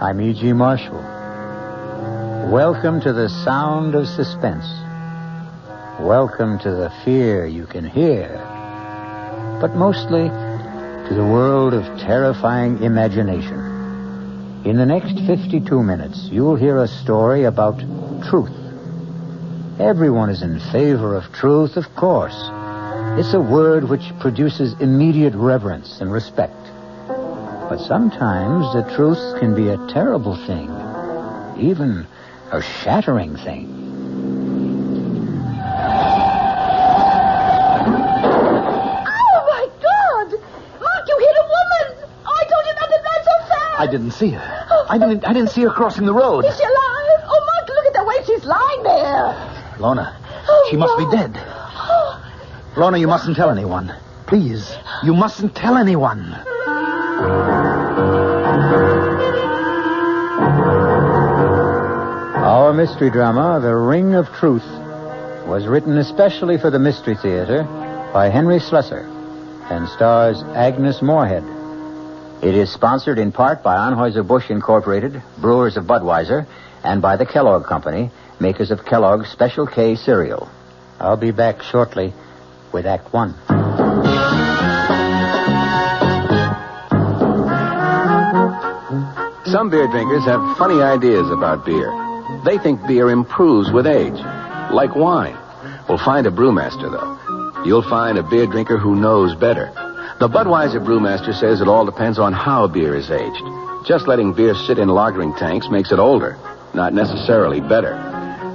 I'm E.G. Marshall. Welcome to the sound of suspense. Welcome to the fear you can hear. But mostly to the world of terrifying imagination. In the next 52 minutes, you'll hear a story about truth. Everyone is in favor of truth, of course. It's a word which produces immediate reverence and respect. But sometimes the truth can be a terrible thing, even a shattering thing. Oh, my God! Mark, you hit a woman! Oh, I told you not to drive so fast! I didn't see her. I didn't see her crossing the road. Is she alive? Oh, Mark, look at the way she's lying there. Lorna, Oh, she must be Mark. dead. Lorna, you mustn't tell anyone. Please, you mustn't tell anyone. Our mystery drama, The Ring of Truth, was written especially for the Mystery Theater by Henry Slessor and stars Agnes Morehead. It is sponsored in part by Anheuser-Busch Incorporated, brewers of Budweiser, and by the Kellogg Company, makers of Kellogg's Special K cereal. I'll be back shortly with Act One. Some beer drinkers have funny ideas about beer. They think beer improves with age, like wine. Well, find a brewmaster, though. You'll find a beer drinker who knows better. The Budweiser brewmaster says it all depends on how beer is aged. Just letting beer sit in lagering tanks makes it older, not necessarily better.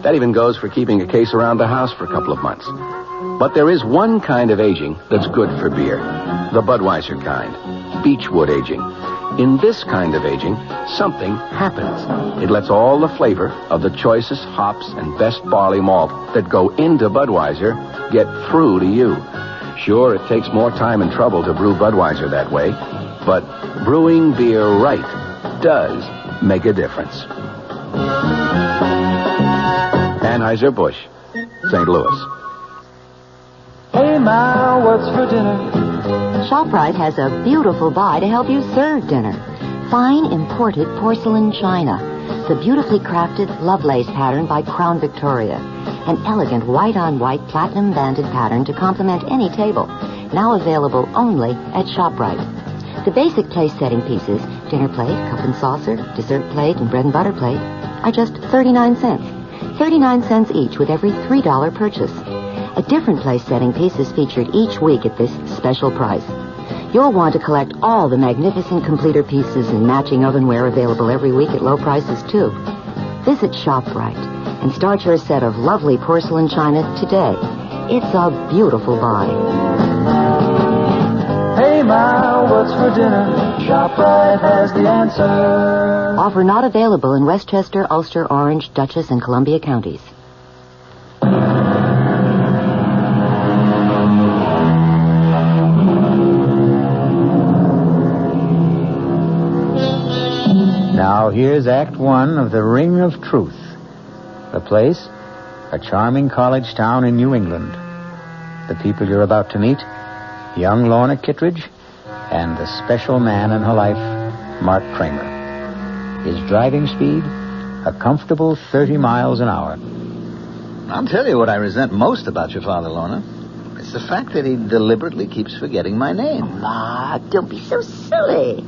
That even goes for keeping a case around the house for a couple of months. But there is one kind of aging that's good for beer. The Budweiser kind. Beechwood aging. In this kind of aging, something happens. It lets all the flavor of the choicest hops and best barley malt that go into Budweiser get through to you. Sure, it takes more time and trouble to brew Budweiser that way, but brewing beer right does make a difference. Anheuser-Busch, St. Louis. Hey, Ma, what's for dinner? ShopRite has a beautiful buy to help you serve dinner. Fine imported porcelain china. The beautifully crafted Lovelace pattern by Crown Victoria. An elegant white-on-white platinum-banded pattern to complement any table. Now available only at ShopRite. The basic place-setting pieces, dinner plate, cup and saucer, dessert plate, and bread and butter plate, are just 39 cents. 39 cents each with every $3 purchase. A different place-setting piece is featured each week at this special price. You'll want to collect all the magnificent completer pieces and matching ovenware available every week at low prices, too. Visit ShopRite and start your set of lovely porcelain china today. It's a beautiful buy. Hey, Ma, what's for dinner? ShopRite has the answer. Offer not available in Westchester, Ulster, Orange, Dutchess, and Columbia counties. Now here's Act One of The Ring of Truth. The place, a charming college town in New England. The people you're about to meet, young Lorna Kittredge and the special man in her life, Mark Kramer. His driving speed, a comfortable 30 miles an hour. I'll tell you what I resent most about your father, Lorna. It's the fact that he deliberately keeps forgetting my name. Mark, don't be so silly.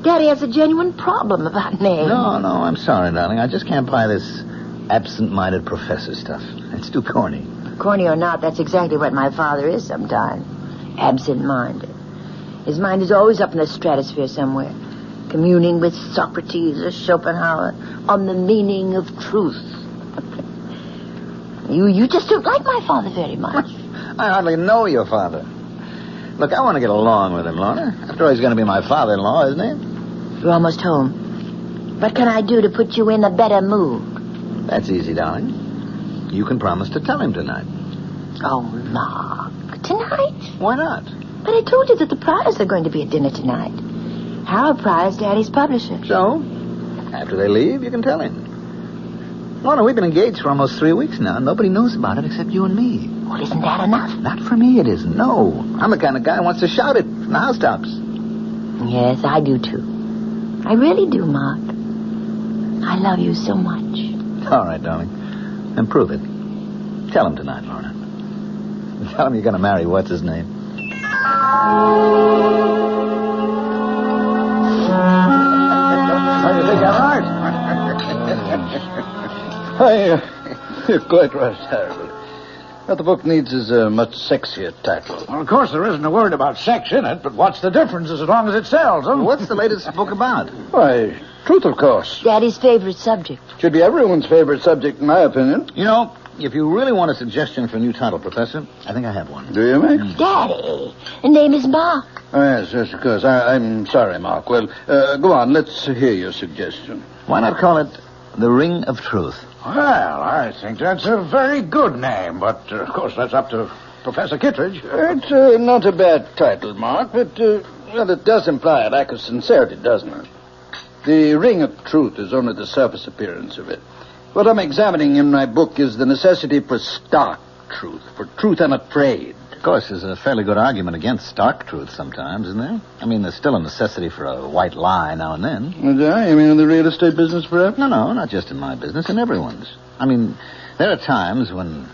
Daddy has a genuine problem about names. No, I'm sorry, darling. I just can't buy this absent-minded professor stuff. It's too corny. Corny or not, that's exactly what my father is sometimes. Absent-minded. His mind is always up in the stratosphere somewhere, communing with Socrates or Schopenhauer on the meaning of truth. You just don't like my father very much. I hardly know your father. Look, I want to get along with him, Lorna. After all, he's going to be my father-in-law, isn't he? You're almost home. What can I do to put you in a better mood? That's easy, darling. You can promise to tell him tonight. Oh, Mark. Tonight? Why not? But I told you that the Pryors are going to be at dinner tonight. Harold Pryor's Daddy's publisher. So, after they leave, you can tell him. Lorna, we've been engaged for almost 3 weeks now. Nobody knows about it except you and me. Well, isn't that enough? Not for me, it isn't. No. I'm the kind of guy who wants to shout it from the housetops. Yes, I do, too. I really do, Mark. I love you so much. All right, darling. And prove it. Tell him tonight, Lorna. Tell him you're going to marry what's-his-name. How do you think I'm right? You're quite right, Harold. What the book needs is a much sexier title. Well, of course, there isn't a word about sex in it, but what's the difference as long as it sells, huh? What's the latest book about? Why, truth, of course. Daddy's favorite subject. Should be everyone's favorite subject, in my opinion. You know, if you really want a suggestion for a new title, Professor, I think I have one. Do you, Max? Daddy, the name is Mark. Oh, yes, of course. I'm sorry, Mark. Well, go on. Let's hear your suggestion. Why not call it The Ring of Truth? Well, I think that's a very good name, but, of course, that's up to Professor Kittredge. It's not a bad title, Mark, but, well, it does imply a lack of sincerity, doesn't it? The Ring of Truth is only the surface appearance of it. What I'm examining in my book is the necessity for stark truth, for truth unafraid. Of course, there's a fairly good argument against stark truth sometimes, isn't there? I mean, there's still a necessity for a white lie now and then. You mean in the real estate business, perhaps? No, not just in my business, in everyone's. I mean, there are times when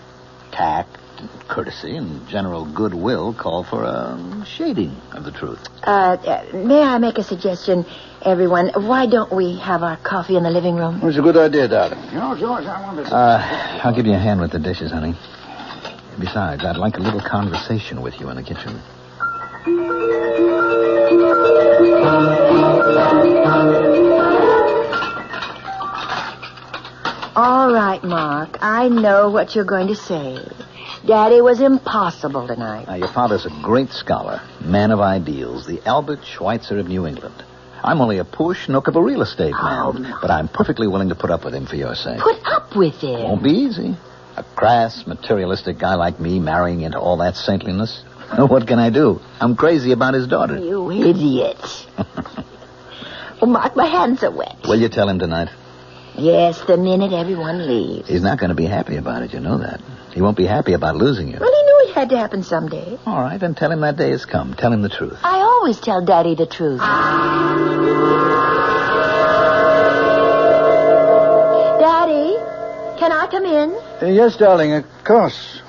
tact, and courtesy, and general goodwill call for a shading of the truth. May I make a suggestion, everyone? Why don't we have our coffee in the living room? It's a good idea, darling. George, I want to... I'll give you a hand with the dishes, honey. Besides, I'd like a little conversation with you in the kitchen. All right, Mark. I know what you're going to say. Daddy was impossible tonight. Now, your father's a great scholar, man of ideals, the Albert Schweitzer of New England. I'm only a poor schnook of a real estate man, no. but I'm perfectly willing to put up with him for your sake. Put up with it. Won't be easy. A crass, materialistic guy like me marrying into all that saintliness. What can I do? I'm crazy about his daughter. You idiot. Oh, Mark, my hands are wet. Will you tell him tonight? Yes, the minute everyone leaves. He's not going to be happy about it, you know that. He won't be happy about losing you. Well, he knew it had to happen someday. All right, then tell him that day has come. Tell him the truth. I always tell Daddy the truth. Daddy, can I come in? Yes, darling, of course.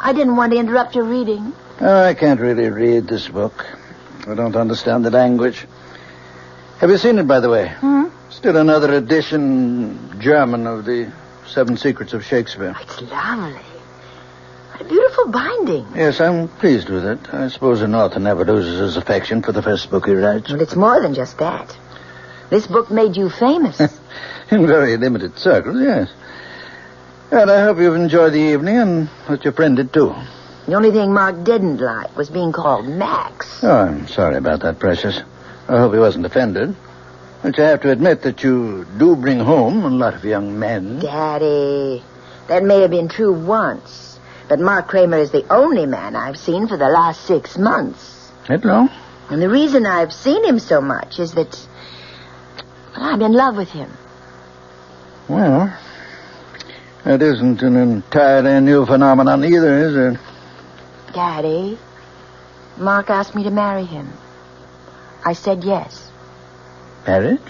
I didn't want to interrupt your reading. Oh, I can't really read this book. I don't understand the language. Have you seen it, by the way? Still another edition, German, of the 7 Secrets of Shakespeare. It's lovely. What a beautiful binding. Yes, I'm pleased with it. I suppose an author never loses his affection for the first book he writes. Well, it's more than just that. This book made you famous. In very limited circles, yes. And I hope you've enjoyed the evening and that your friend did too. The only thing Mark didn't like was being called Max. Oh, I'm sorry about that, Precious. I hope he wasn't offended. But you have to admit that you do bring home a lot of young men. Daddy, that may have been true once, but Mark Kramer is the only man I've seen for the last 6 months. That long? And the reason I've seen him so much is that, well, I'm in love with him. Well, that isn't an entirely new phenomenon either, is it? Daddy, Mark asked me to marry him. I said yes. Marriage?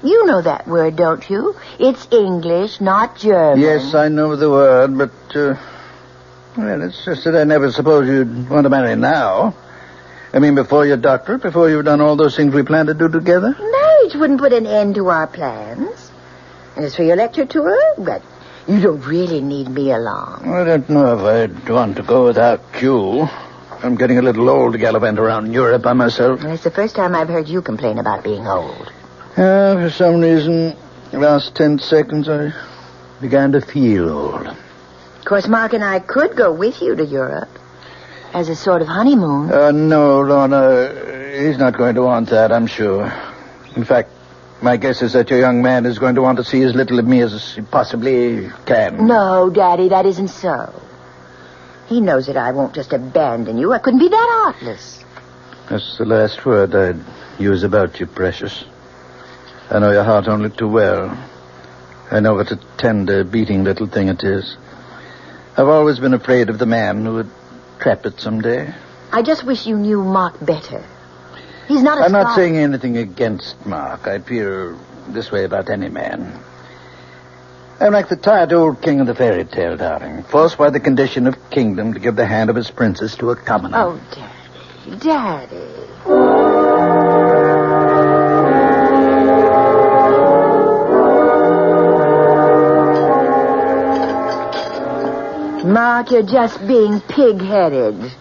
You know that word, don't you? It's English, not German. Yes, I know the word, but, well, it's just that I never supposed you'd want to marry now. I mean, before your doctorate, before you've done all those things we planned to do together? Marriage wouldn't put an end to our plans. And as for your lecture tour, but you don't really need me along. I don't know if I'd want to go without you. I'm getting a little old to gallivant around Europe by myself. Well, it's the first time I've heard you complain about being old. For some reason, the last 10 seconds, I began to feel old. Of course, Mark and I could go with you to Europe as a sort of honeymoon. No, Lorna, he's not going to want that, I'm sure. In fact, my guess is that your young man is going to want to see as little of me as he possibly can. No, Daddy, that isn't so. He knows that I won't just abandon you. I couldn't be that heartless. That's the last word I'd use about you, Precious. I know your heart only too well. I know what a tender, beating little thing it is. I've always been afraid of the man who would trap it someday. I just wish you knew Mark better. He's not a I'm not scholar. saying anything against Mark. I fear this way about any man. I'm like the tired old king of the fairy tale, darling, forced by the condition of kingdom to give the hand of his princess to a commoner. Oh, Daddy. Mark, you're just being pig-headed.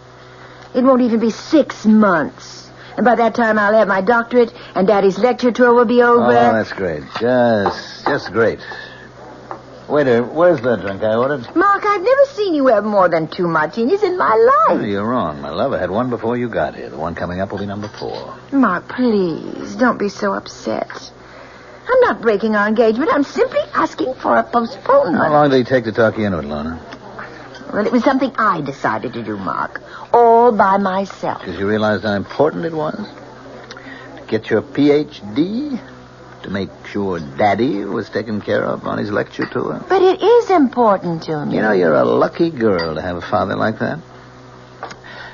It won't even be 6 months. And by that time, I'll have my doctorate, and Daddy's lecture tour will be over. Oh, that's great. Just great. Waiter, where's the drink I ordered? Mark, I've never seen you have more than 2 martinis in my life. Oh, you're wrong, my love. I had one before you got here. The one coming up will be number 4. Mark, please, don't be so upset. I'm not breaking our engagement. I'm simply asking for a postponement. How long did it take to talk you into it, Lorna? Well, it was something I decided to do, Mark. All by myself. Because you realized how important it was? To get your Ph.D.? To make sure Daddy was taken care of on his lecture tour? But it is important to me. You know, you're a lucky girl to have a father like that.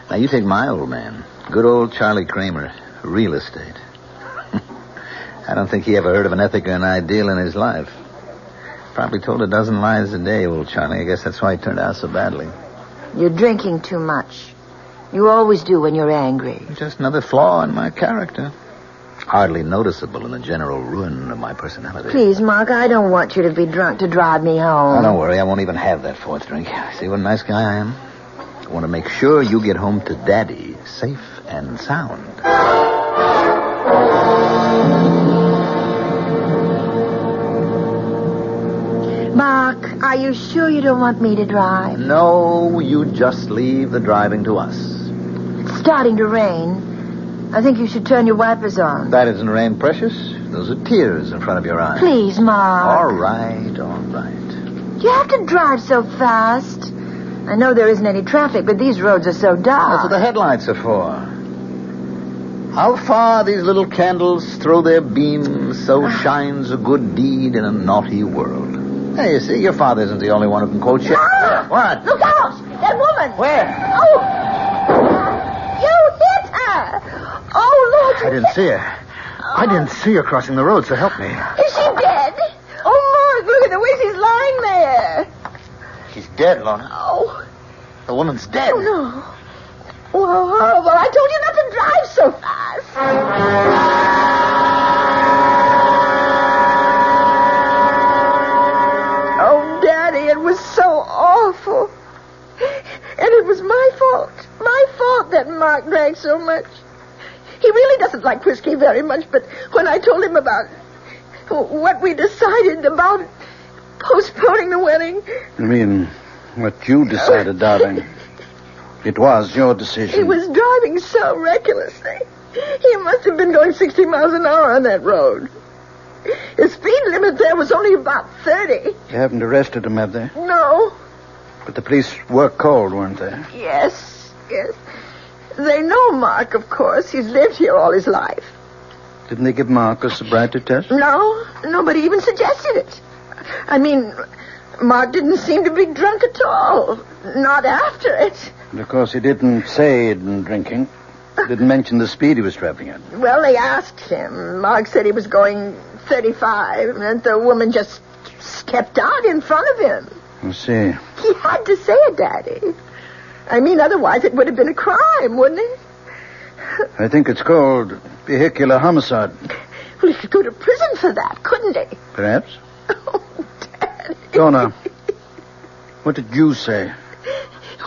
Now, you take my old man. Good old Charlie Kramer. Real estate. I don't think he ever heard of an ethic or an ideal in his life. Probably told a dozen lies a day, old Charlie. I guess that's why he turned out so badly. You're drinking too much. You always do when you're angry. Just another flaw in my character. Hardly noticeable in the general ruin of my personality. Please, Mark, I don't want you to be drunk to drive me home. Oh, don't worry. I won't even have that 4th drink. See what a nice guy I am? I want to make sure you get home to Daddy safe and sound. Mark, are you sure you don't want me to drive? No, you just leave the driving to us. It's starting to rain. I think you should turn your wipers on. That isn't rain, precious. Those are tears in front of your eyes. Please, Mark. All right, all right. Do you have to drive so fast? I know there isn't any traffic, but these roads are so dark. That's what the headlights are for. How far these little candles throw their beams, so shines a good deed in a naughty world. Hey, you see, your father isn't the only one who can quote you. Ah! What? Look out! That woman! Where? Oh! You hit her! Oh, Lord! I didn't see her. I didn't see her crossing the road, so help me. Is she dead? Oh, Mark, look at the way she's lying there. She's dead, Lorna. Oh. The woman's dead. Oh, no. Well, horrible. I told you not to drive so fast. It was so awful. And it was my fault. My fault that Mark drank so much. He really doesn't like whiskey very much, but when I told him about what we decided about postponing the wedding... You mean what you decided, darling? It was your decision. He was driving so recklessly. He must have been going 60 miles an hour on that road. The speed limit there was only about 30. You haven't arrested him, have they? No. But the police were called, weren't they? Yes. They know Mark, of course. He's lived here all his life. Didn't they give Mark a sobriety test? No, nobody even suggested it. I mean, Mark didn't seem to be drunk at all. Not after it. And of course, he didn't say he'd been drinking. Didn't mention the speed he was traveling at. Well, they asked him. Mark said he was going 35, and the woman just stepped out in front of him. I see. He had to say it, Daddy. I mean, otherwise it would have been a crime, wouldn't it? I think it's called vehicular homicide. Well, he could go to prison for that, couldn't he? Perhaps. Oh, Daddy. Donna, what did you say?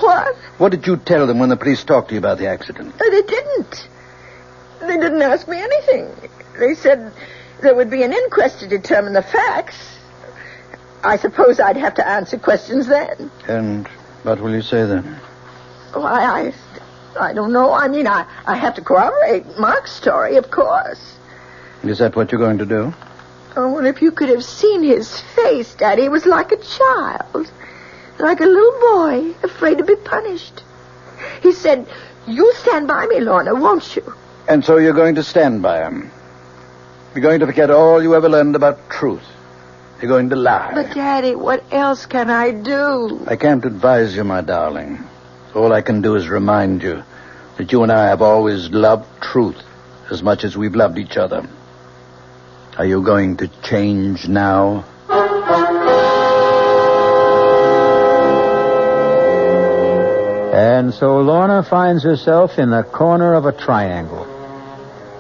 What? What did you tell them when the police talked to you about the accident? They didn't. They didn't ask me anything. They said there would be an inquest to determine the facts. I suppose I'd have to answer questions then. And what will you say then? Why, I don't know. I mean, I have to corroborate Mark's story, of course. Is that what you're going to do? Oh, well, if you could have seen his face, Daddy, it was like a child. Like a little boy, afraid to be punished. He said, "You stand by me, Lorna, won't you?" And so you're going to stand by him. You're going to forget all you ever learned about truth. You're going to lie. But, Daddy, what else can I do? I can't advise you, my darling. All I can do is remind you that you and I have always loved truth as much as we've loved each other. Are you going to change now? And so Lorna finds herself in the corner of a triangle.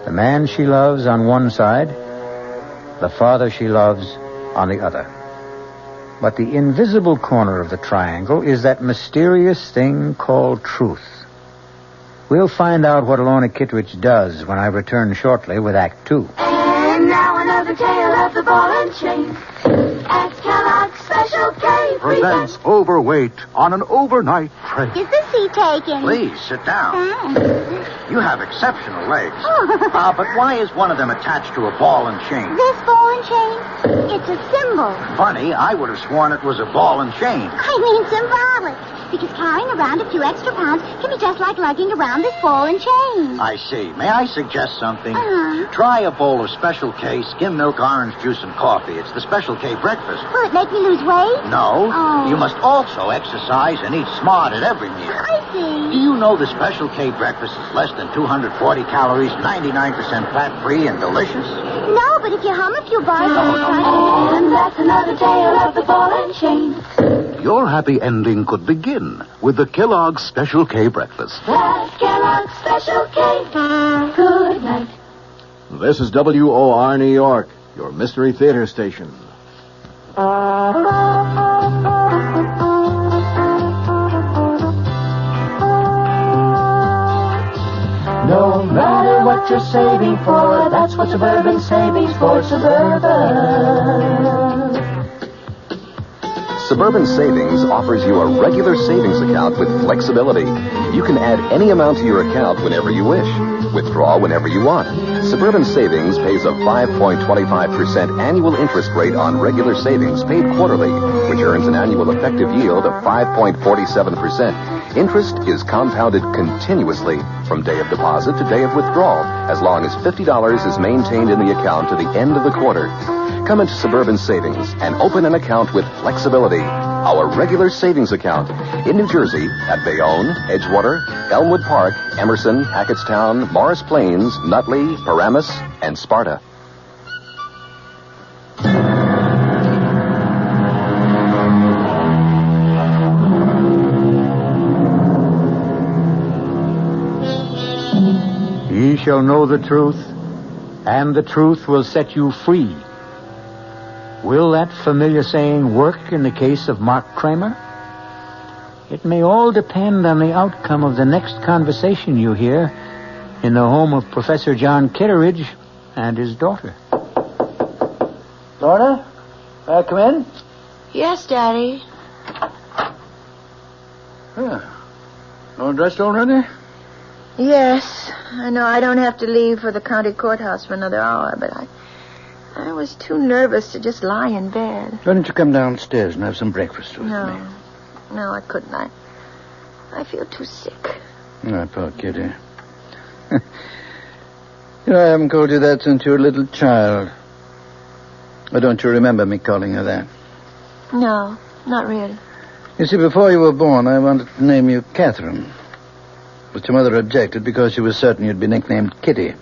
The man she loves on one side, the father she loves on the other. But the invisible corner of the triangle is that mysterious thing called truth. We'll find out what Lorna Kittredge does when I return shortly with Act 2. And now another tale of the ball and chain. At Kellogg's Special K Presents Overweight on an overnight train. Is the seat taken? Please, sit down. You have exceptional legs. Oh. But why is one of them attached to a ball and chain? This ball and chain? It's a symbol. Funny, I would have sworn it was a ball and chain. I mean symbolic. Because carrying around a few extra pounds can be just like lugging around this ball and chain. I see. May I suggest something? Uh-huh. Try a bowl of Special K skim milk, orange juice, and coffee. It's the Special K breakfast. Will it make me lose weight? No. Oh. You must also exercise and eat smart at every meal. I see. Do you know the Special K breakfast is less than 240 calories, 99% fat-free, and delicious? No, but if you hum a few bars and that's another tale of the ball and chain. Your happy ending could begin with the Kellogg's Special K breakfast. That's Kellogg's Special K. Good night. This is WOR New York, your Mystery Theater station. No matter what you're saving for, that's what Suburban Savings for Suburban. Suburban Savings offers you a regular savings account with flexibility. You can add any amount to your account whenever you wish. Withdraw whenever you want. Suburban Savings pays a 5.25% annual interest rate on regular savings paid quarterly, which earns an annual effective yield of 5.47%. Interest is compounded continuously from day of deposit to day of withdrawal, as long as $50 is maintained in the account to the end of the quarter. Come into Suburban Savings and open an account with flexibility. Our regular savings account in New Jersey at Bayonne, Edgewater, Elmwood Park, Emerson, Hackettstown, Morris Plains, Nutley, Paramus, and Sparta. Ye shall know the truth, and the truth will set you free. Will that familiar saying work in the case of Mark Kramer? It may all depend on the outcome of the next conversation you hear in the home of Professor John Kitteridge and his daughter. Lorna, may I come in? Yes, Daddy. All dressed already? Yes. I know I don't have to leave for the county courthouse for another hour, but I was too nervous to just lie in bed. Why don't you come downstairs and have some breakfast with me? No, I couldn't. I feel too sick. Oh, poor kitty. I haven't called you that since you were a little child. Or don't you remember me calling her that? No, not really. You see, before you were born, I wanted to name you Catherine. But your mother objected because she was certain you'd be nicknamed Kitty.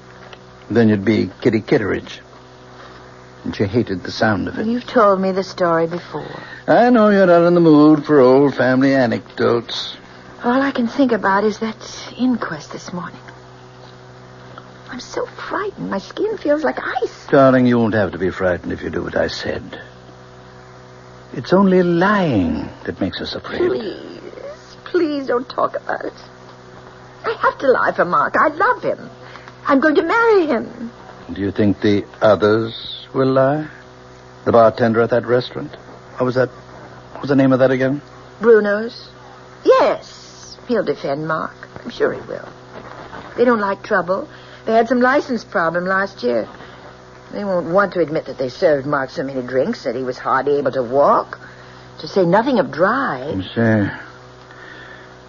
Then you'd be Kitty Kitteridge. And she hated the sound of it. You've told me the story before. I know you're not in the mood for old family anecdotes. All I can think about is that inquest this morning. I'm so frightened. My skin feels like ice. Darling, you won't have to be frightened if you do what I said. It's only lying that makes us afraid. Please don't talk about it. I have to lie for Mark. I love him. I'm going to marry him. Do you think the others will lie? The bartender at that restaurant? What was the name of that again? Bruno's? Yes. He'll defend Mark. I'm sure he will. They don't like trouble. They had some license problem last year. They won't want to admit that they served Mark so many drinks that he was hardly able to walk. To say nothing of drive.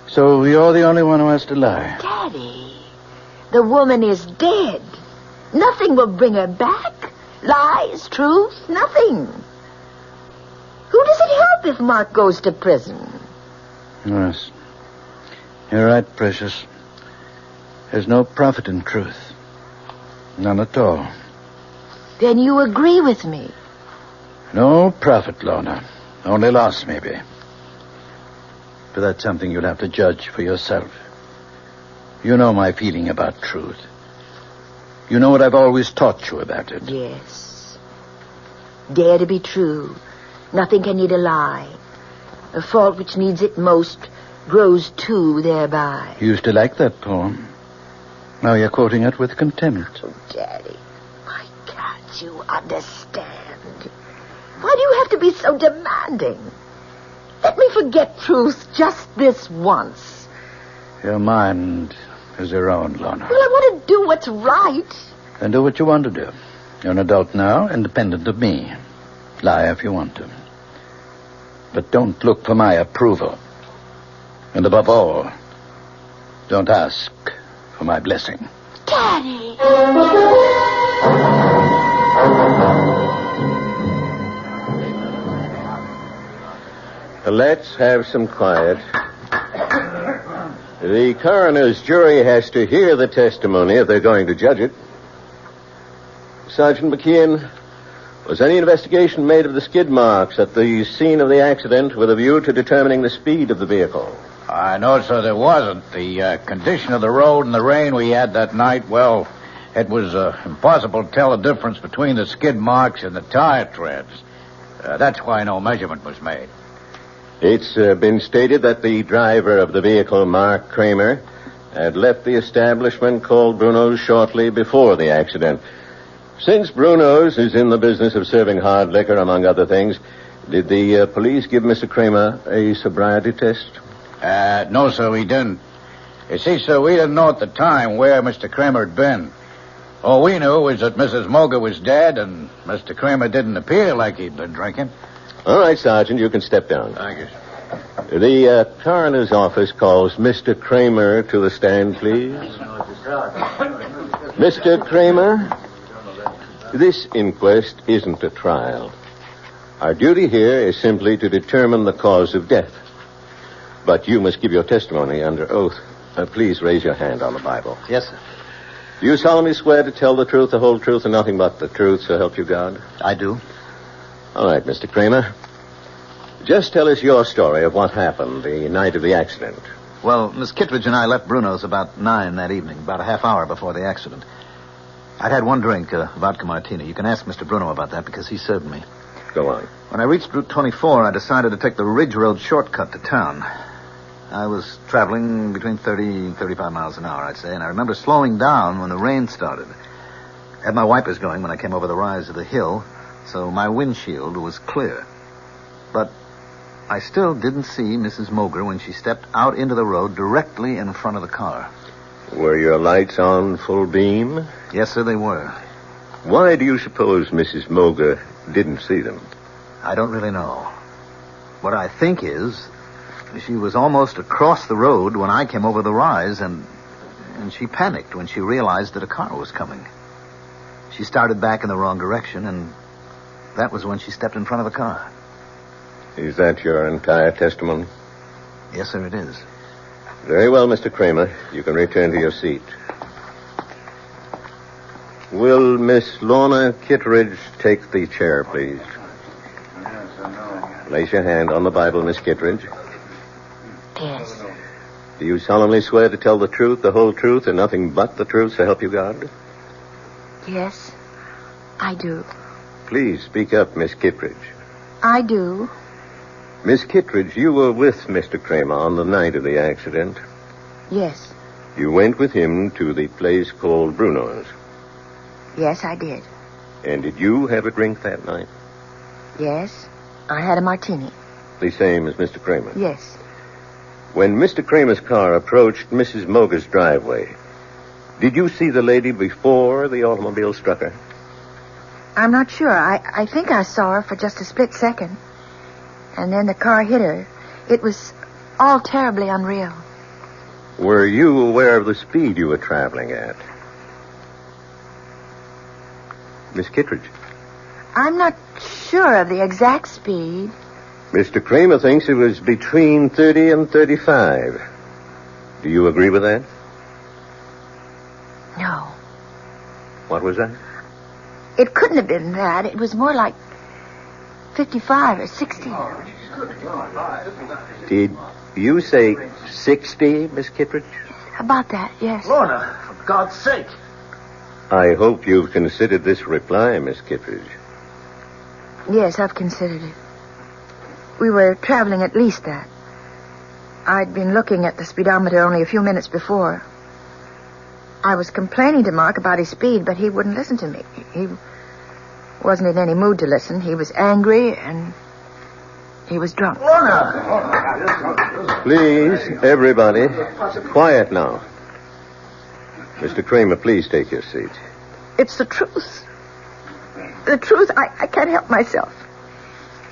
So you're the only one who has to lie. Daddy, the woman is dead. Nothing will bring her back. Lies, truth, nothing. Who does it help if Mark goes to prison? Yes. You're right, precious. There's no profit in truth. None at all. Then you agree with me. No profit, Lorna. Only loss, maybe. But that's something you'll have to judge for yourself. You know my feeling about truth. You know what I've always taught you about it. Yes. Dare to be true. Nothing can need a lie. A fault which needs it most grows too thereby. You used to like that poem. Now you're quoting it with contempt. Oh, Daddy, why can't you understand? Why do you have to be so demanding? Let me forget truth just this once. Your mind is your own, Lorna. Well, I want to do what's right. Then do what you want to do. You're an adult now, independent of me. Lie if you want to. But don't look for my approval. And above all, don't ask for my blessing. Daddy! Let's have some quiet. The coroner's jury has to hear the testimony if they're going to judge it. Sergeant McKeon, was any investigation made of the skid marks at the scene of the accident with a view to determining the speed of the vehicle? No, sir, there wasn't. The condition of the road and the rain we had that night, well, it was impossible to tell the difference between the skid marks and the tire treads. That's why no measurement was made. It's been stated that the driver of the vehicle, Mark Kramer, had left the establishment called Bruno's shortly before the accident. Since Bruno's is in the business of serving hard liquor, among other things, did the police give Mr. Kramer a sobriety test? No, sir, we didn't. You see, sir, we didn't know at the time where Mr. Kramer had been. All we knew was that Mrs. Moga was dead and Mr. Kramer didn't appear like he'd been drinking. All right, Sergeant, you can step down. Thank you, sir. The coroner's office calls Mr. Kramer to the stand, please. Mr. Kramer, this inquest isn't a trial. Our duty here is simply to determine the cause of death. But you must give your testimony under oath. Please raise your hand on the Bible. Yes, sir. Do you solemnly swear to tell the truth, the whole truth, and nothing but the truth, so help you God? I do. All right, Mr. Kramer. Just tell us your story of what happened the night of the accident. Well, Miss Kittredge and I left Bruno's about 9 that evening, about a half hour before the accident. I'd had one drink, vodka martini. You can ask Mr. Bruno about that because he served me. Go on. When I reached Route 24, I decided to take the Ridge Road shortcut to town. I was traveling between 30 and 35 miles an hour, I'd say, and I remember slowing down when the rain started. I had my wipers going when I came over the rise of the hill, so my windshield was clear. But I still didn't see Mrs. Moger when she stepped out into the road directly in front of the car. Were your lights on full beam? Yes, sir, they were. Why do you suppose Mrs. Moger didn't see them? I don't really know. What I think is she was almost across the road when I came over the rise, and she panicked when she realized that a car was coming. She started back in the wrong direction, and that was when she stepped in front of the car. Is that your entire testimony? Yes, sir, it is. Very well, Mr. Kramer. You can return to your seat. Will Miss Lorna Kittredge take the chair, please? Place your hand on the Bible, Miss Kittredge. Yes. Do you solemnly swear to tell the truth, the whole truth, and nothing but the truth, so help you God? Yes, I do. Please speak up, Miss Kittredge. I do. Miss Kittredge, you were with Mr. Kramer on the night of the accident. Yes. You went with him to the place called Bruno's. Yes, I did. And did you have a drink that night? Yes, I had a martini. The same as Mr. Kramer? Yes. When Mr. Kramer's car approached Mrs. Moger's driveway, did you see the lady before the automobile struck her? I'm not sure. I think I saw her for just a split second. And then the car hit her. It was all terribly unreal. Were you aware of the speed you were traveling at? Miss Kittredge? I'm not sure of the exact speed. Mr. Kramer thinks it was between 30 and 35. Do you agree with that? No. What was that? It couldn't have been that. It was more like 55 or 60. Did you say 60, Miss Kittredge? About that, yes. Lorna, for God's sake. I hope you've considered this reply, Miss Kittredge. Yes, I've considered it. We were traveling at least that. I'd been looking at the speedometer only a few minutes before. I was complaining to Mark about his speed, but he wouldn't listen to me. He wasn't in any mood to listen. He was angry, and he was drunk. Please, everybody, quiet now. Mr. Kramer, please take your seat. It's the truth. The truth, I can't help myself.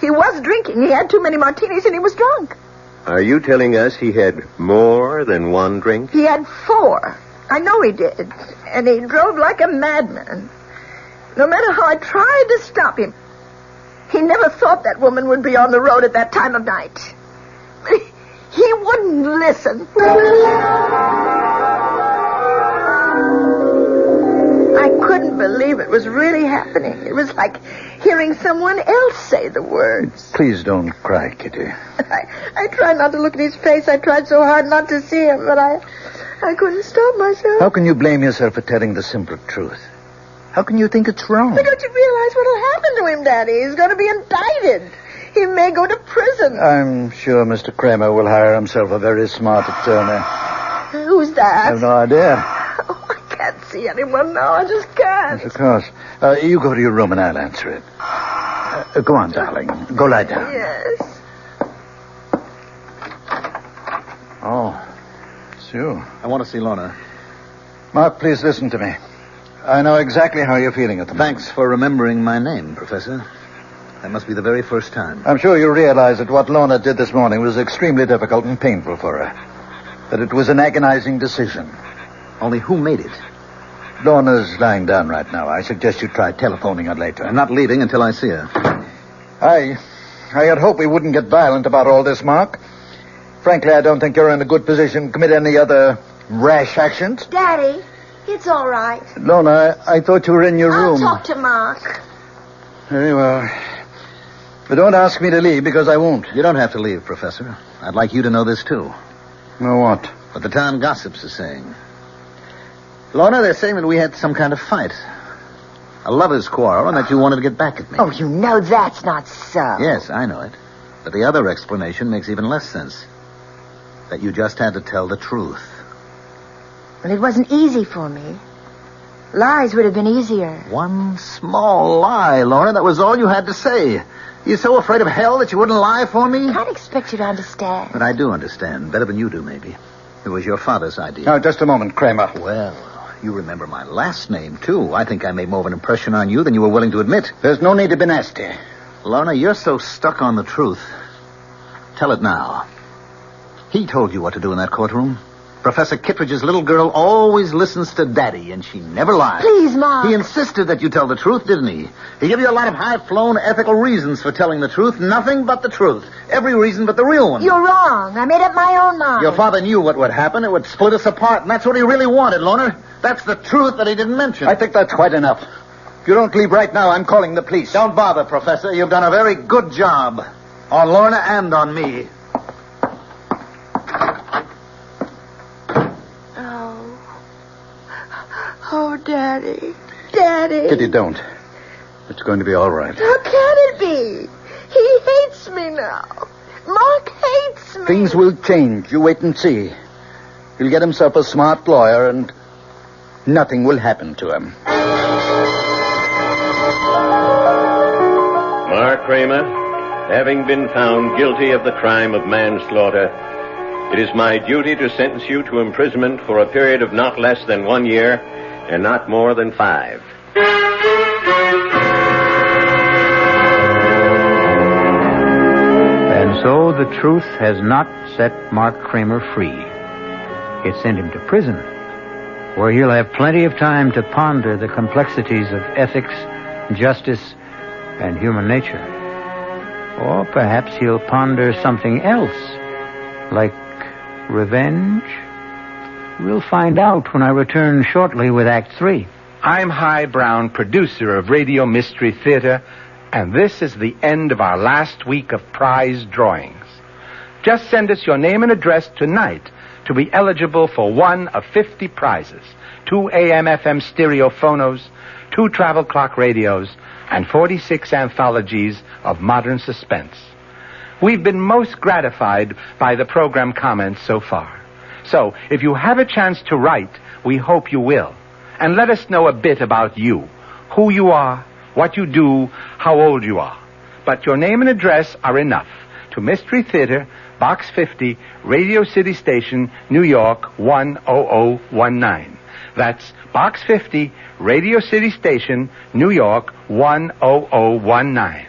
He was drinking. He had too many martinis, and he was drunk. Are you telling us he had more than one drink? He had 4. I know he did. And he drove like a madman. No matter how I tried to stop him, he never thought that woman would be on the road at that time of night. He wouldn't listen. I couldn't believe it was really happening. It was like hearing someone else say the words. Please don't cry, Kitty. I tried not to look at his face. I tried so hard not to see him, but I couldn't stop myself. How can you blame yourself for telling the simple truth? How can you think it's wrong? But don't you realize what'll happen to him, Daddy? He's going to be indicted. He may go to prison. I'm sure Mr. Kramer will hire himself a very smart attorney. Who's that? I have no idea. Oh, I can't see anyone now. I just can't. Yes, of course. You go to your room and I'll answer it. Go on, darling. Go lie down. Yes. Oh, it's you. I want to see Lorna. Mark, please listen to me. I know exactly how you're feeling at the moment. Thanks for remembering my name, Professor. That must be the very first time. I'm sure you realize that what Lorna did this morning was extremely difficult and painful for her. That it was an agonizing decision. Only who made it? Lorna's lying down right now. I suggest you try telephoning her later. I'm not leaving until I see her. I had hoped we wouldn't get violent about all this, Mark. Frankly, I don't think you're in a good position to commit any other rash actions. Daddy, it's all right. Lorna, I thought you were in your room. I'll talk to Mark. Very well. But don't ask me to leave, because I won't. You don't have to leave, Professor. I'd like you to know this, too. Know what? What the town gossips are saying. Lorna, they're saying that we had some kind of fight. A lover's quarrel, and that you wanted to get back at me. Oh, you know that's not so. Yes, I know it. But the other explanation makes even less sense. That you just had to tell the truth. Well, it wasn't easy for me. Lies would have been easier. One small lie, Lorna. That was all you had to say. You're so afraid of hell that you wouldn't lie for me? I can't expect you to understand. But I do understand. Better than you do, maybe. It was your father's idea. Now, just a moment, Kramer. Well, you remember my last name, too. I think I made more of an impression on you than you were willing to admit. There's no need to be nasty. Lorna, you're so stuck on the truth. Tell it now. He told you what to do in that courtroom. Professor Kittredge's little girl always listens to Daddy, and she never lies. Please, Mom. He insisted that you tell the truth, didn't he? He gave you a lot of high-flown ethical reasons for telling the truth. Nothing but the truth. Every reason but the real one. You're wrong. I made up my own mind. Your father knew what would happen. It would split us apart, and that's what he really wanted, Lorna. That's the truth that he didn't mention. I think that's quite enough. If you don't leave right now, I'm calling the police. Don't bother, Professor. You've done a very good job. On Lorna and on me. Oh, Daddy. Daddy. Kitty, don't. It's going to be all right. How can it be? He hates me now. Mark hates me. Things will change. You wait and see. He'll get himself a smart lawyer, and nothing will happen to him. Mark Kramer, having been found guilty of the crime of manslaughter, it is my duty to sentence you to imprisonment for a period of not less than 1 year and not more than 5. And so the truth has not set Mark Kramer free. It sent him to prison, where he'll have plenty of time to ponder the complexities of ethics, justice, and human nature. Or perhaps he'll ponder something else, like revenge. We'll find out when I return shortly with Act 3. I'm Hy Brown, producer of Radio Mystery Theater, and this is the end of our last week of prize drawings. Just send us your name and address tonight to be eligible for one of 50 prizes: 2 AM/FM stereophonos, 2 travel clock radios, and 46 anthologies of modern suspense. We've been most gratified by the program comments so far. So, if you have a chance to write, we hope you will. And let us know a bit about you, who you are, what you do, how old you are. But your name and address are enough. To Mystery Theater, Box 50, Radio City Station, New York, 10019. That's Box 50, Radio City Station, New York, 10019.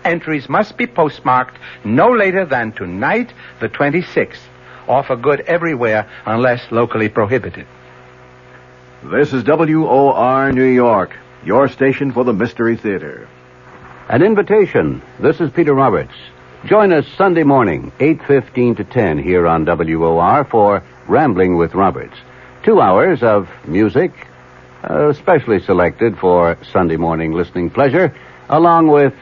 Entries must be postmarked no later than tonight, the 26th. Offer good everywhere unless locally prohibited. This is WOR New York, your station for the Mystery Theater. An invitation. This is Peter Roberts. Join us Sunday morning, 8:15 to 10 here on WOR for Rambling with Roberts. 2 hours of music, specially selected for Sunday morning listening pleasure, along with,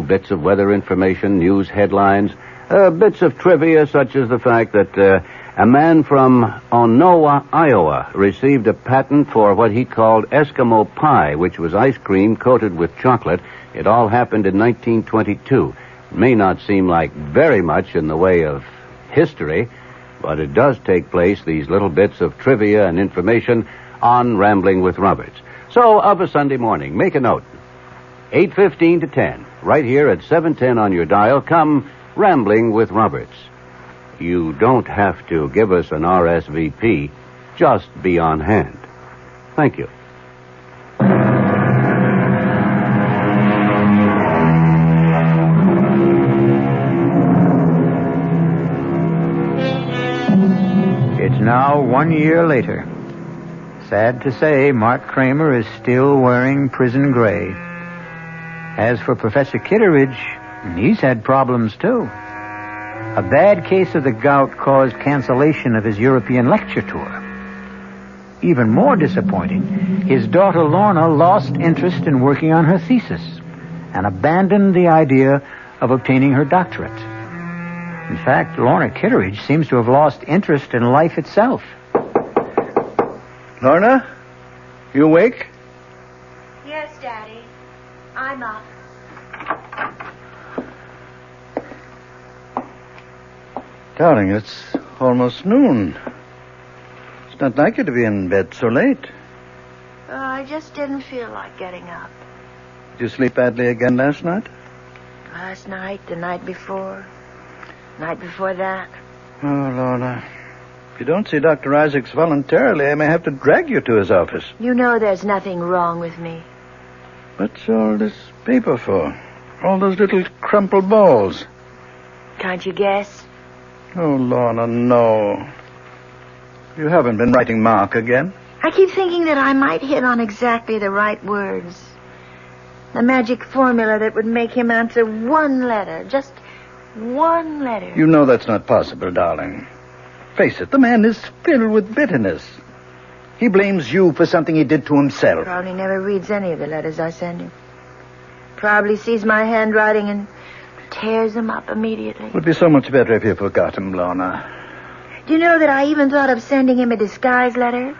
bits of weather information, news headlines, bits of trivia such as the fact that a man from Onowa, Iowa, received a patent for what he called Eskimo pie, which was ice cream coated with chocolate. It all happened in 1922. It may not seem like very much in the way of history, but it does take place, these little bits of trivia and information, on Rambling with Roberts. So, of a Sunday morning, make a note. 8:15 to 10, right here at 710 on your dial, come Rambling with Roberts. You don't have to give us an RSVP. Just be on hand. Thank you. It's now 1 year later. Sad to say, Mark Kramer is still wearing prison gray. As for Professor Kitteridge, he's had problems too. A bad case of the gout caused cancellation of his European lecture tour. Even more disappointing, his daughter Lorna lost interest in working on her thesis and abandoned the idea of obtaining her doctorate. In fact, Lorna Kitteridge seems to have lost interest in life itself. Lorna, you awake? Yes, Daddy. I'm up. Darling, it's almost noon. It's not like you to be in bed so late. I just didn't feel like getting up. Did you sleep badly again last night? Last night, the night before that. Oh, Lorna. If you don't see Dr. Isaacs voluntarily, I may have to drag you to his office. You know there's nothing wrong with me. What's all this paper for? All those little crumpled balls. Can't you guess? Oh, Lorna, no. You haven't been writing Mark again? I keep thinking that I might hit on exactly the right words. The magic formula that would make him answer one letter. Just one letter. You know that's not possible, darling. Face it, the man is filled with bitterness. He blames you for something he did to himself. Probably never reads any of the letters I send him. Probably sees my handwriting and tears them up immediately. It would be so much better if you forgot him, Lorna. Do you know that I even thought of sending him a disguise letter?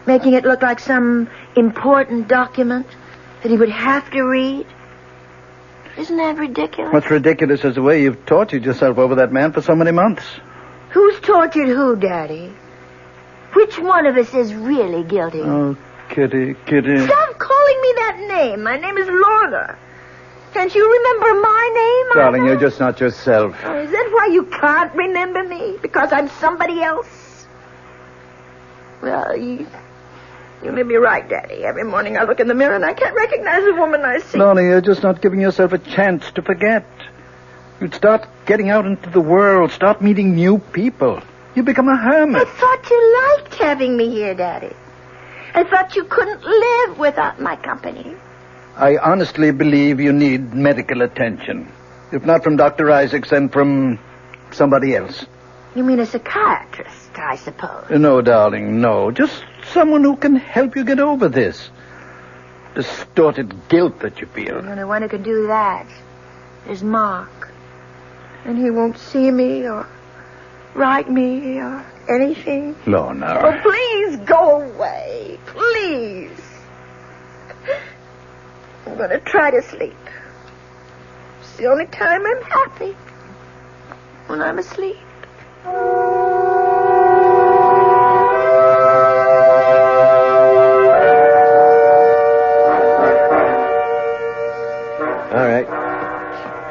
Making it look like some important document that he would have to read? Isn't that ridiculous? What's ridiculous is the way you've tortured yourself over that man for so many months. Who's tortured who, Daddy? Which one of us is really guilty? Oh, Kitty. Stop calling me that name. My name is Lorna. Can't you remember my name? Darling, you're just not yourself. Oh, is that why you can't remember me? Because I'm somebody else? Well, you may be right, Daddy. Every morning I look in the mirror and I can't recognize the woman I see. Lorna, you're just not giving yourself a chance to forget. You'd start getting out into the world, start meeting new people. You become a hermit. I thought you liked having me here, Daddy. I thought you couldn't live without my company. I honestly believe you need medical attention. If not from Dr. Isaacs, then from somebody else. You mean a psychiatrist, I suppose? No, darling, no. Just Someone who can help you get over this distorted guilt that you feel. The only one who can do that is Mark. And he won't see me or write me or anything. Lorna. Oh, please go away. Please. I'm going to try to sleep. It's the only time I'm happy. When I'm asleep. All right.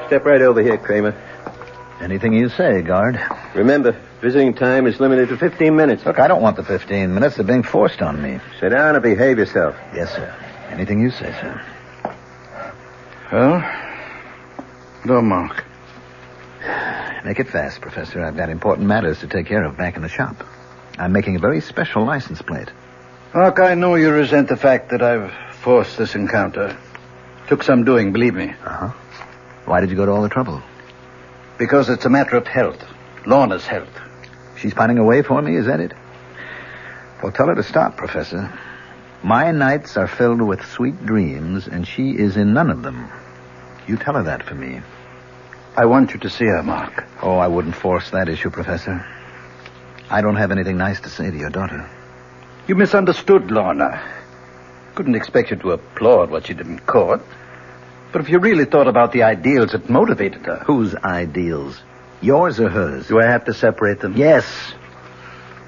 Step right over here, Kramer. Anything you say, guard. Remember, visiting time is limited to 15 minutes. Look, I don't want the 15 minutes. They're being forced on me. Sit down and behave yourself. Yes, sir. Anything you say, sir. Well, no, Mark. Make it fast, Professor. I've got important matters to take care of back in the shop. I'm making a very special license plate. Mark, I know you resent the fact that I've forced this encounter. Took some doing, believe me. Uh-huh. Why did you go to all the trouble? Because it's a matter of health. Lorna's health. She's pining away for me, is that it? Well, tell her to stop, Professor. My nights are filled with sweet dreams, and she is in none of them. You tell her that for me. I want you to see her, Mark. Oh, I wouldn't force that issue, Professor. I don't have anything nice to say to your daughter. You misunderstood Lorna. Couldn't expect you to applaud what she did in court. But if you really thought about the ideals that motivated her... Whose ideals? Yours or hers? Do I have to separate them? Yes.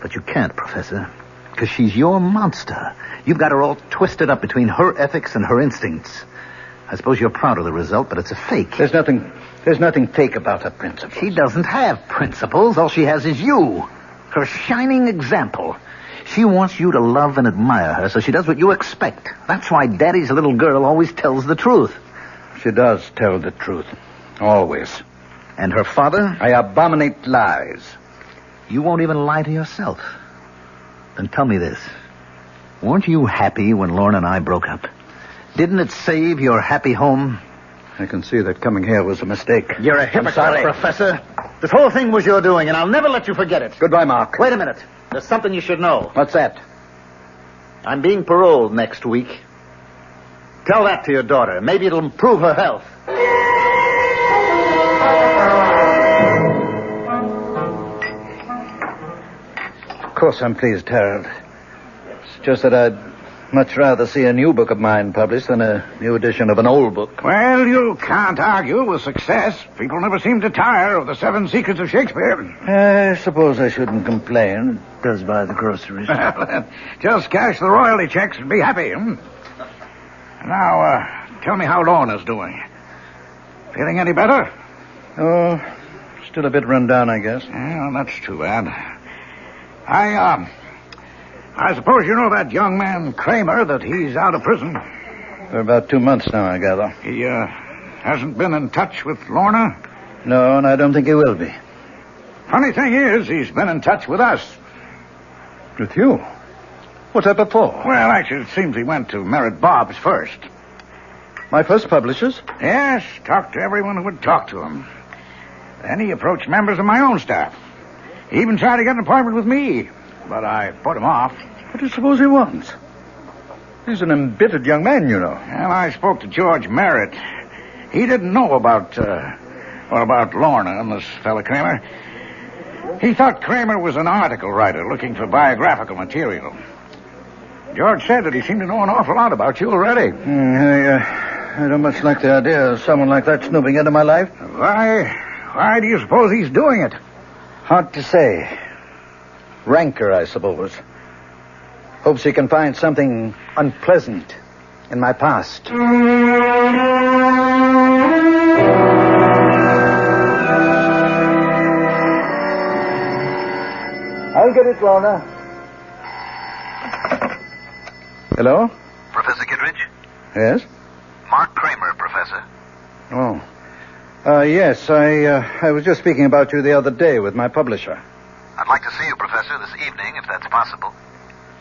But you can't, Professor. Because she's your monster. You've got her all twisted up between her ethics and her instincts. I suppose you're proud of the result, but it's a fake. There's nothing fake about her principles. She doesn't have principles. All she has is you. Her shining example. She wants you to love and admire her, so she does what you expect. That's why Daddy's little girl always tells the truth. She does tell the truth. Always. And her father? I abominate lies. You won't even lie to yourself. Then tell me this. Weren't you happy when Lorna and I broke up? Didn't it save your happy home? I can see that coming here was a mistake. You're a hypocrite, Professor. This whole thing was your doing, and I'll never let you forget it. Goodbye, Mark. Wait a minute. There's something you should know. What's that? I'm being paroled next week. Tell that to your daughter. Maybe it'll improve her health. Of course I'm pleased, Harold. It's just that I'd much rather see a new book of mine published than a new edition of an old book. Well, you can't argue with success. People never seem to tire of the 7 Secrets of Shakespeare. I suppose I shouldn't complain. It does buy the groceries. Just cash the royalty checks and be happy. Now, tell me how Lorna's doing. Feeling any better? Oh, still a bit run down, I guess. Well, that's too bad. I suppose you know that young man, Kramer, that he's out of prison. For about 2 months now, I gather. He, hasn't been in touch with Lorna? No, and I don't think he will be. Funny thing is, he's been in touch with us. With you? What's that before? Well, actually, it seems he went to Merritt Bob's first. My first publishers? Yes, talked to everyone who would talk to him. Then he approached members of my own staff. He even tried to get an appointment with me, but I put him off. What do you suppose he wants? He's an embittered young man, you know. Well, I spoke to George Merritt. He didn't know about Lorna and this fella Kramer. He thought Kramer was an article writer looking for biographical material. George said that he seemed to know an awful lot about you already. I don't much like the idea of someone like that snooping into my life. Why do you suppose he's doing it? Hard to say. Rancor, I suppose. Hopes he can find something unpleasant in my past. I'll get it, Lorna. Hello? Professor Kittredge? Yes? Mark Kramer, Professor. Oh. Yes, I was just speaking about you the other day with my publisher. I'd like to see you, Professor, this evening, if that's possible.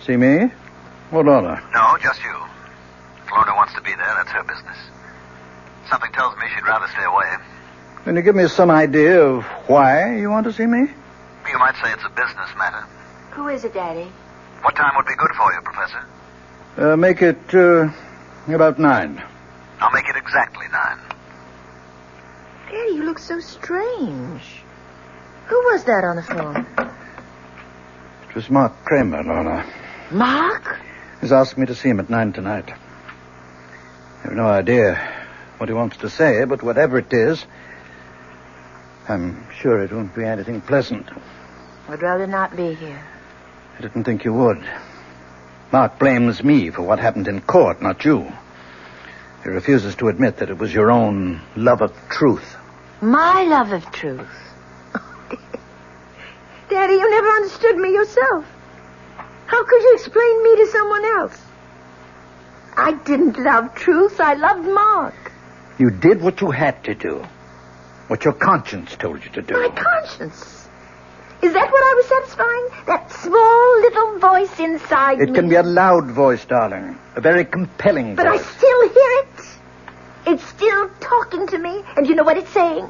See me? Or Lorna? No, just you. If Lorna wants to be there, that's her business. Something tells me she'd rather stay away. Can you give me some idea of why you want to see me? You might say it's a business matter. Who is it, Daddy? What time would be good for you, Professor? Make it about 9. I'll make it exactly 9. Daddy, you look so strange. Who was that on the phone? It was Mark Kramer, Lorna. Mark? He's asked me to see him at 9 tonight. I have no idea what he wants to say, but whatever it is, I'm sure it won't be anything pleasant. I'd rather not be here. I didn't think you would. Mark blames me for what happened in court, not you. He refuses to admit that it was your own love of truth. My love of truth? Daddy, you never understood me yourself. How could you explain me to someone else? I didn't love truth. I loved Mark. You did what you had to do. What your conscience told you to do. My conscience? Is that what I was satisfying? That small little voice inside me? It can be a loud voice, darling. A very compelling but voice. But I still hear it. It's still talking to me. And you know what it's saying?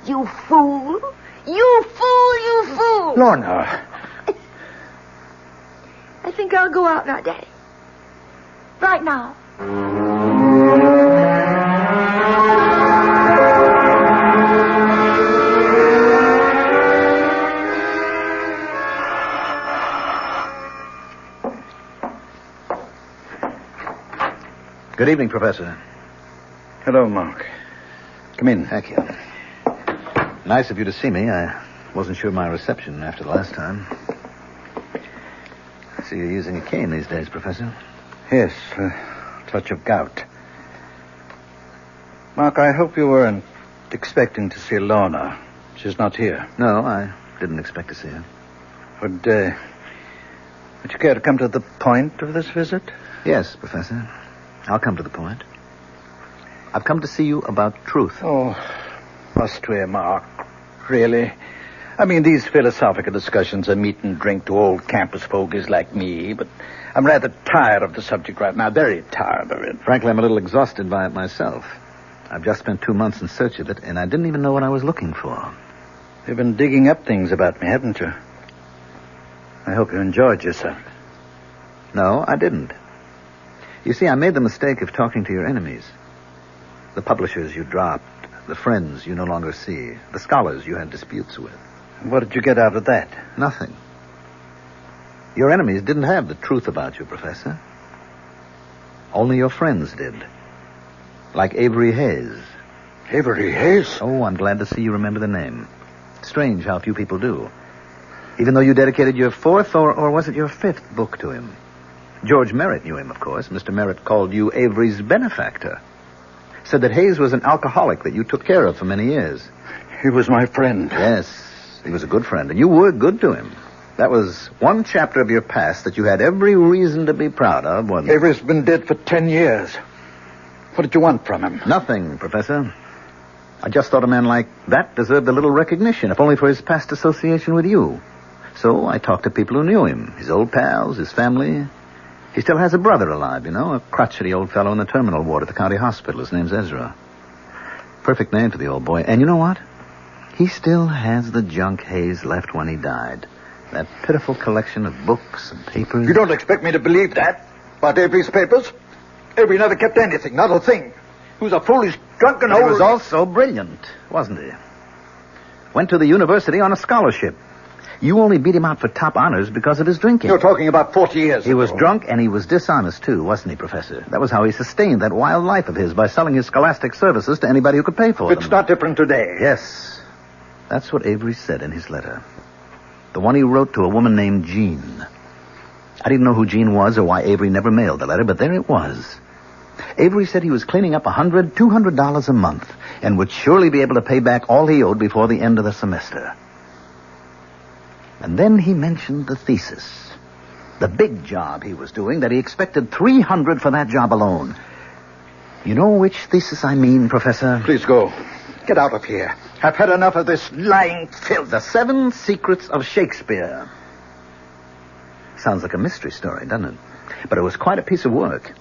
You fool. You fool, you fool. Lorna. I think I'll go out now, Daddy. Right now. Good evening, Professor. Hello, Mark. Come in. Thank you. Nice of you to see me. I wasn't sure of my reception after the last time. I see you're using a cane these days, Professor. Yes, a touch of gout. Mark, I hope you weren't expecting to see Lorna. She's not here. No, I didn't expect to see her. Would you care to come to the point of this visit? Yes, Professor. I'll come to the point. I've come to see you about truth. Oh, must we, Mark? Really? I mean, these philosophical discussions are meat and drink to old campus fogies like me, but I'm rather tired of the subject right now, very tired of it. Frankly, I'm a little exhausted by it myself. I've just spent 2 months in search of it, and I didn't even know what I was looking for. You've been digging up things about me, haven't you? I hope you enjoyed yourself. No, I didn't. You see, I made the mistake of talking to your enemies. The publishers you dropped, the friends you no longer see, the scholars you had disputes with. What did you get out of that? Nothing. Your enemies didn't have the truth about you, Professor. Only your friends did. Like Avery Hayes. Avery Hayes? Oh, I'm glad to see you remember the name. Strange how few people do. Even though you dedicated your 4th, or was it your 5th book to him? George Merritt knew him, of course. Mr. Merritt called you Avery's benefactor. Said that Hayes was an alcoholic that you took care of for many years. He was my friend. Yes, he was a good friend, and you were good to him. That was one chapter of your past that you had every reason to be proud of, wasn't it? Avery's been dead for 10 years. What did you want from him? Nothing, Professor. I just thought a man like that deserved a little recognition, if only for his past association with you. So I talked to people who knew him, his old pals, his family. He still has a brother alive, you know, a crotchety old fellow in the terminal ward at the county hospital. His name's Ezra. Perfect name for the old boy. And you know what? He still has the junk Hayes left when he died. That pitiful collection of books and papers. You don't expect me to believe that? About Avery's papers? Avery never kept anything, not a thing. He was a foolish, drunken old... He was also brilliant, wasn't he? Went to the university on a scholarship. You only beat him out for top honors because of his drinking. You're talking about 40 years He was drunk and he was dishonest, too, wasn't he, Professor? That was how he sustained that wild life of his, by selling his scholastic services to anybody who could pay for them. It's not different today. Yes. That's what Avery said in his letter. The one he wrote to a woman named Jean. I didn't know who Jean was or why Avery never mailed the letter, but there it was. Avery said he was cleaning up $100, $200 a month and would surely be able to pay back all he owed before the end of the semester. And then he mentioned the thesis. The big job he was doing, that he expected $300 for that job alone. You know which thesis I mean, Professor? Please go. Get out of here. I've had enough of this lying filth. The 7 Secrets of Shakespeare. Sounds like a mystery story, doesn't it? But it was quite a piece of work.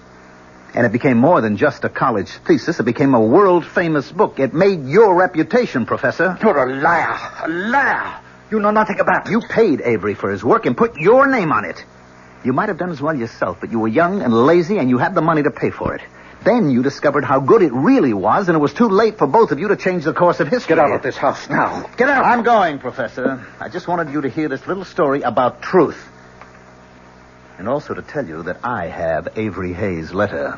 And it became more than just a college thesis. It became a world-famous book. It made your reputation, Professor. You're a liar. A liar. You know nothing about it. You paid Avery for his work and put your name on it. You might have done as well yourself, but you were young and lazy, and you had the money to pay for it. Then you discovered how good it really was, and it was too late for both of you to change the course of history. Get out of this house now. Get out! I'm going, Professor. I just wanted you to hear this little story about truth. And also to tell you that I have Avery Hayes' letter.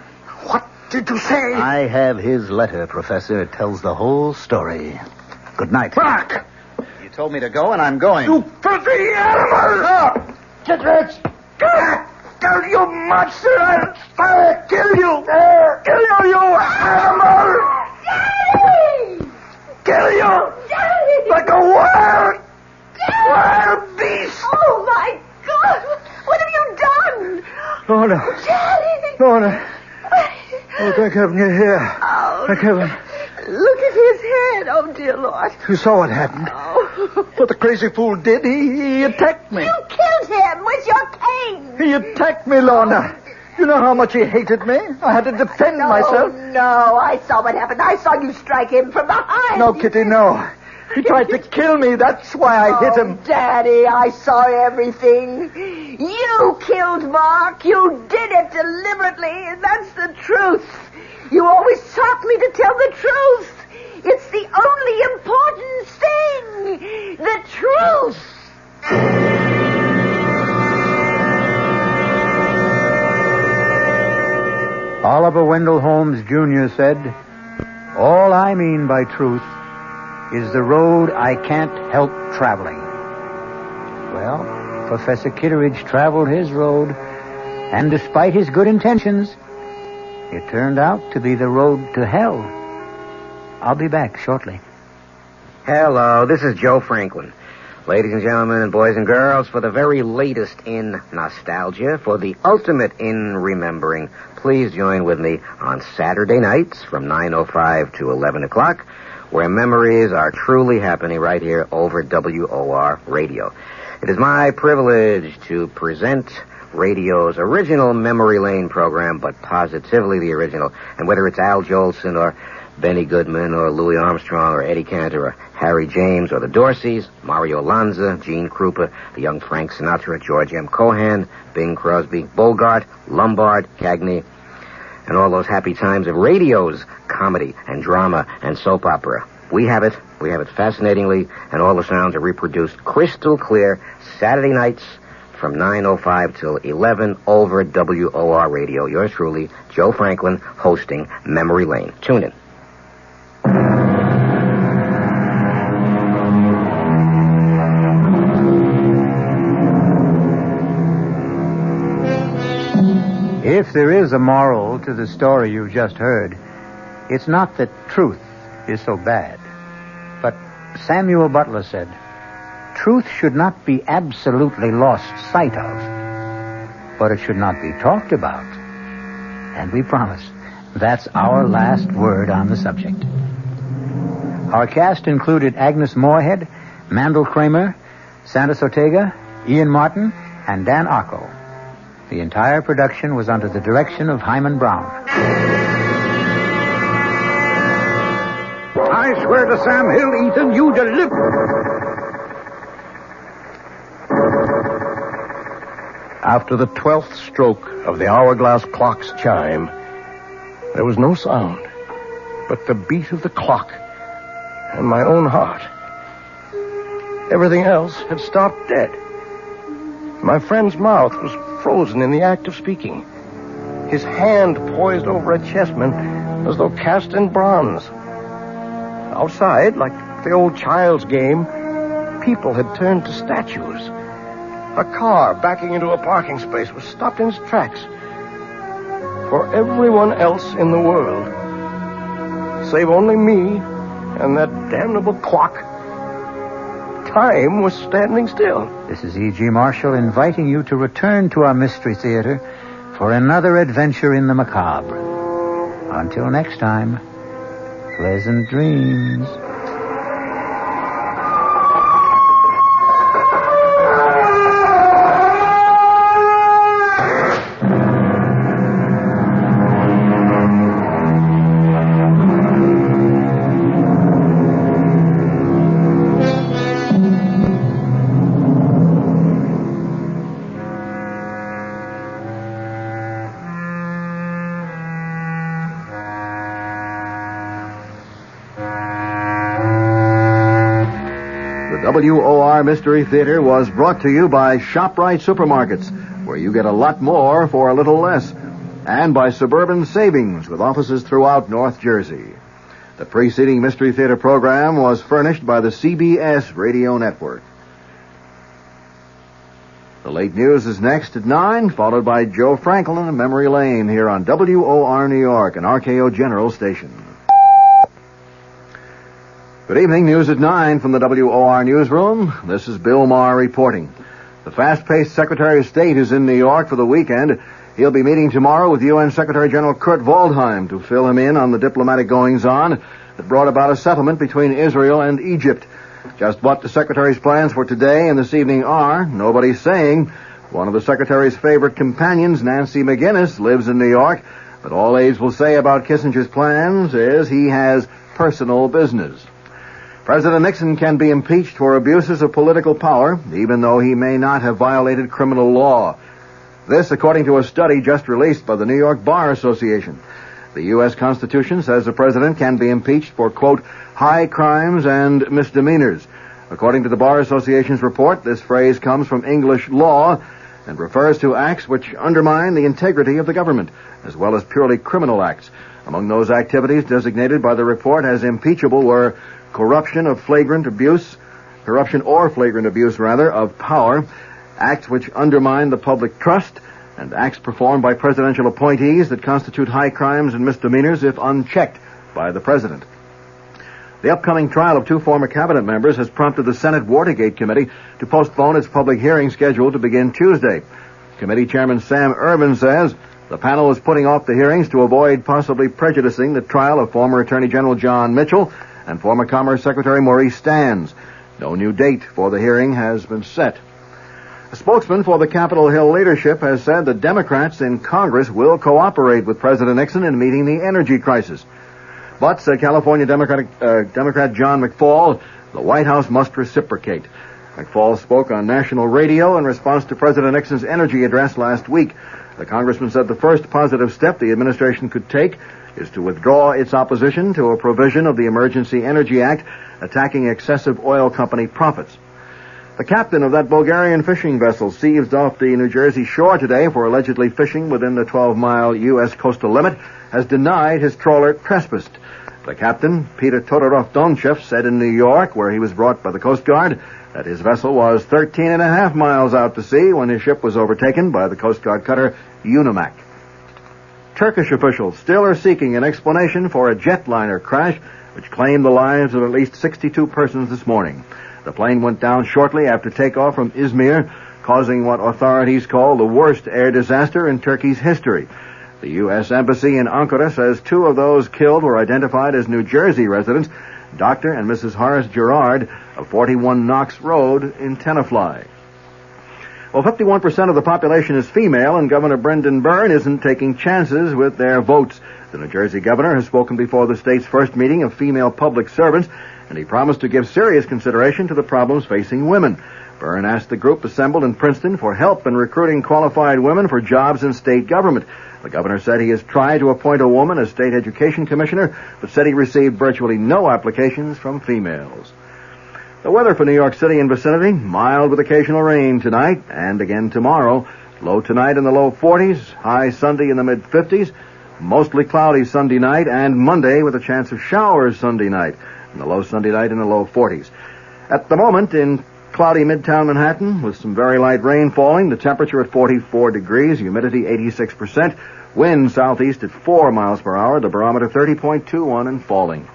What did you say? I have his letter, Professor. It tells the whole story. Good night. Mark! You told me to go, and I'm going. You filthy animal! Get rich! Kill you, monster! I'll kill you! Kill you, you animal! Daddy! Kill you! Daddy! Like a wild beast! Oh, my God! What have you done? Lorna! Daddy! Lorna! Oh, thank heaven you're here. Oh, Thank heaven. look at his head. Oh, dear Lord. You saw what happened. Oh. What the crazy fool did, he attacked me. You killed him with your cane. He attacked me, Lorna. You know how much he hated me? I had to defend myself. No, I saw what happened. I saw you strike him from behind. No, Kitty, no. He tried to kill me. That's why I hit him. Daddy, I saw everything. You killed Mark. You did it deliberately, and that's the truth. You always taught me to tell the truth. It's the only important thing. The truth. Oliver Wendell Holmes, Jr. said, "All I mean by truth is the road I can't help traveling." Well, Professor Kitteridge traveled his road, and despite his good intentions, it turned out to be the road to hell. I'll be back shortly. Hello, this is Joe Franklin. Ladies and gentlemen and boys and girls, for the very latest in nostalgia, for the ultimate in remembering, please join with me on Saturday nights from 9:05 to 11 o'clock, where memories are truly happening right here over WOR Radio. It is my privilege to present radio's original Memory Lane program, but positively the original. And whether it's Al Jolson or Benny Goodman or Louis Armstrong or Eddie Cantor or Harry James or the Dorseys, Mario Lanza, Gene Krupa, the young Frank Sinatra, George M. Cohan, Bing Crosby, Bogart, Lombard, Cagney, and all those happy times of radio's comedy and drama and soap opera. We have it fascinatingly, and all the sounds are reproduced crystal clear Saturday nights from 9:05 till 11 over WOR Radio. Yours truly, Joe Franklin, hosting Memory Lane. Tune in. If there is a moral to the story you've just heard, it's not that truth is so bad. But Samuel Butler said, truth should not be absolutely lost sight of, but it should not be talked about. And we promise that's our last word on the subject. Our cast included Agnes Morehead, Mandel Kramer, Sandus Ortega, Ian Martin, and Dan Ocko. The entire production was under the direction of Hyman Brown. I swear to Sam Hill, Ethan, you deliver. After the 12th stroke of the hourglass clock's chime, there was no sound but the beat of the clock and my own heart. Everything else had stopped dead. My friend's mouth was frozen in the act of speaking. His hand poised over a chessman as though cast in bronze. Outside, like the old child's game, people had turned to statues. A car backing into a parking space was stopped in its tracks. For everyone else in the world, save only me and that damnable clock, time was standing still. This is E.G. Marshall inviting you to return to our Mystery Theater for another adventure in the macabre. Until next time, pleasant dreams. WOR Mystery Theater was brought to you by ShopRite Supermarkets, where you get a lot more for a little less, and by Suburban Savings, with offices throughout North Jersey. The preceding Mystery Theater program was furnished by the CBS Radio Network. The late news is next at 9, followed by Joe Franklin and Memory Lane here on WOR New York, an RKO General station. Good evening, news at 9 from the WOR newsroom. This is Bill Maher reporting. The fast-paced Secretary of State is in New York for the weekend. He'll be meeting tomorrow with UN Secretary General Kurt Waldheim to fill him in on the diplomatic goings-on that brought about a settlement between Israel and Egypt. Just what the Secretary's plans for today and this evening are, nobody's saying. One of the Secretary's favorite companions, Nancy McGinnis, lives in New York, but all aides will say about Kissinger's plans is he has personal business. President Nixon can be impeached for abuses of political power, even though he may not have violated criminal law. This, according to a study just released by the New York Bar Association. The U.S. Constitution says the president can be impeached for, quote, high crimes and misdemeanors. According to the Bar Association's report, this phrase comes from English law and refers to acts which undermine the integrity of the government, as well as purely criminal acts. Among those activities designated by the report as impeachable were corruption or flagrant abuse of power, acts which undermine the public trust, and acts performed by presidential appointees that constitute high crimes and misdemeanors if unchecked by the president. The upcoming trial of two former cabinet members has prompted the Senate Watergate Committee to postpone its public hearing scheduled to begin Tuesday. Committee Chairman Sam Ervin says the panel is putting off the hearings to avoid possibly prejudicing the trial of former Attorney General John Mitchell and former Commerce Secretary Maurice Stans. No new date for the hearing has been set. A spokesman for the Capitol Hill leadership has said the Democrats in Congress will cooperate with President Nixon in meeting the energy crisis. But, said California Democrat John McFaul, the White House must reciprocate. McFaul spoke on national radio in response to President Nixon's energy address last week. The congressman said the first positive step the administration could take is to withdraw its opposition to a provision of the Emergency Energy Act attacking excessive oil company profits. The captain of that Bulgarian fishing vessel seized off the New Jersey shore today for allegedly fishing within the 12-mile U.S. coastal limit has denied his trawler trespassed. The captain, Peter Todorov-Donchev, said in New York, where he was brought by the Coast Guard, that his vessel was 13.5 miles out to sea when his ship was overtaken by the Coast Guard cutter Unimak. Turkish officials still are seeking an explanation for a jetliner crash which claimed the lives of at least 62 persons this morning. The plane went down shortly after takeoff from Izmir, causing what authorities call the worst air disaster in Turkey's history. The U.S. Embassy in Ankara says two of those killed were identified as New Jersey residents, Dr. and Mrs. Horace Gerard of 41 Knox Road in Tenafly. Well, 51% of the population is female, and Governor Brendan Byrne isn't taking chances with their votes. The New Jersey governor has spoken before the state's first meeting of female public servants, and he promised to give serious consideration to the problems facing women. Byrne asked the group assembled in Princeton for help in recruiting qualified women for jobs in state government. The governor said he has tried to appoint a woman as state education commissioner, but said he received virtually no applications from females. The weather for New York City and vicinity, mild with occasional rain tonight and again tomorrow. Low tonight in the low 40s, high Sunday in the mid-50s, mostly cloudy Sunday night and Monday with a chance of showers Sunday night, and the low Sunday night in the low 40s. At the moment in cloudy Midtown Manhattan with some very light rain falling, the temperature at 44 degrees, humidity 86%, wind southeast at 4 miles per hour, the barometer 30.21 and falling.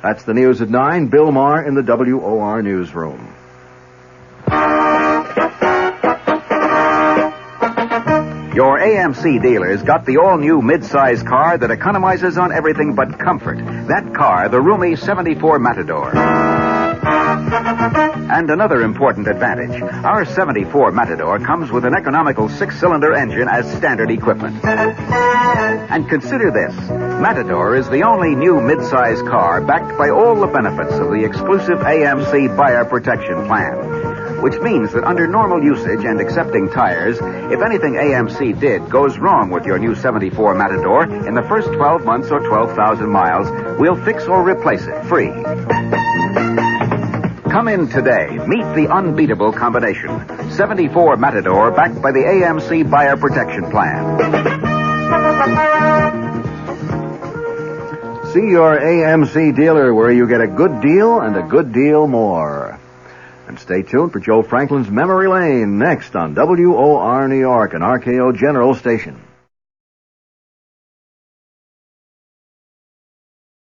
That's the news at 9. Bill Maher in the WOR newsroom. Your AMC dealers got the all-new mid-size car that economizes on everything but comfort. That car, the roomy 74 Matador. And another important advantage. Our 74 Matador comes with an economical 6-cylinder engine as standard equipment. And consider this. Matador is the only new mid-size car backed by all the benefits of the exclusive AMC Buyer Protection Plan. Which means that under normal usage and accepting tires, if anything AMC did goes wrong with your new 74 Matador, in the first 12 months or 12,000 miles, we'll fix or replace it free. Come in today. Meet the unbeatable combination. 74 Matador backed by the AMC Buyer Protection Plan. See your AMC dealer where you get a good deal and a good deal more. And stay tuned for Joe Franklin's Memory Lane next on WOR New York, an RKO General station.